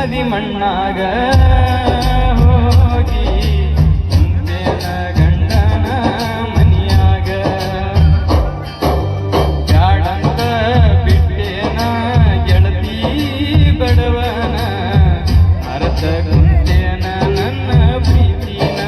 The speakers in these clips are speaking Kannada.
ಹಾದಿ ಮಣ್ಣಾಗ ಹೋಗಿ ಕುಂತೇನ ಗಂಡನ ಮನಿಯಾಗ ಬ್ಯಾಡಂತ ಬಿಟ್ಟೇನ ಗೆಳತಿ ಬಡವನ ಅರ್ಥ ಕುಂತೇನ ನನ್ನ ಪ್ರೀತಿನ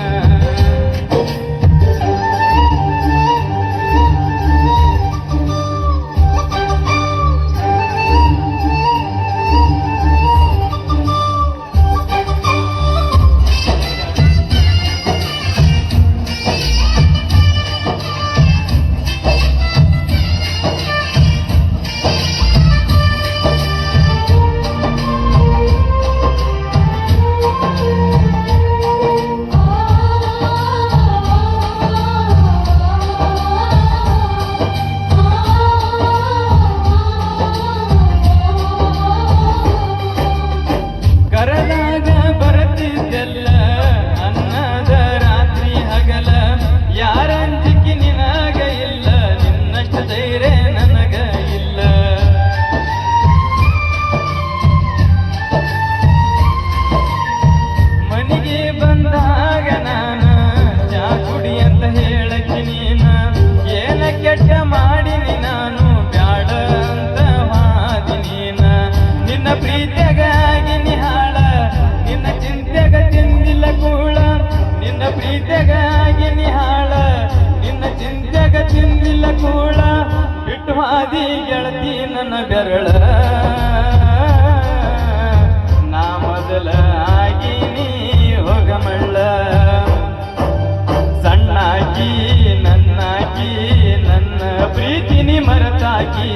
ಕರದಾಗ ಬರತಿದ್ದೆಲ್ಲ ಅನ್ನದ ರಾತ್ರಿ ಹಗಲ ಯಾರಂಜಿಕೆ ನಿನಗ ಇಲ್ಲ ನಿನ್ನಷ್ಟು ಧೈರ್ಯ ನನಗ ಇಲ್ಲ ಮನೆಗೆ ಬಂದಾಗ ನಾನ ಚಾ ಕುಡಿ ಅಂತ ಹೇಳಕ್ಕೆ ನೀನ ಏನ ಕೆಟ್ಟ ಮಾಡಿನಿ ನಾನು ಬ್ಯಾಡ ಅಂತ ಮಾದಿ ನೀನ ನಿನ್ನ ಪ್ರೀತಿಯಾಗಿ ನಿಹಾಳ ನಿನ್ನ ಚಿಂತೆಗ ತಿಂದಿಲ್ಲ ಕೂಳ ನಿನ್ನ ಪ್ರೀತಿಯಾಗಿ ನಿಹಾಳ ನಿನ್ನ ಚಿಂತೆಗ ತಿಂದಿಲ್ಲ ಕೂಳ ಬಿಟ್ಟು ಹಾದಿ ಗೆಳತಿ ನನ್ನ ಬೆರಳ ನಾ ಮೊದಲ ಆಗಿನಿ ಹೋಗಮಳ್ಳ ಸಣ್ಣಾಗಿ ನನ್ನಾಗಿ ನನ್ನ ಪ್ರೀತಿನಿ ಮರೆತಾಗಿ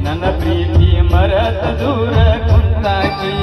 ನನ್ನ ಪ್ರೀತಿ ಮರೆತ ದೂರ ಕುಂತಾಗಿ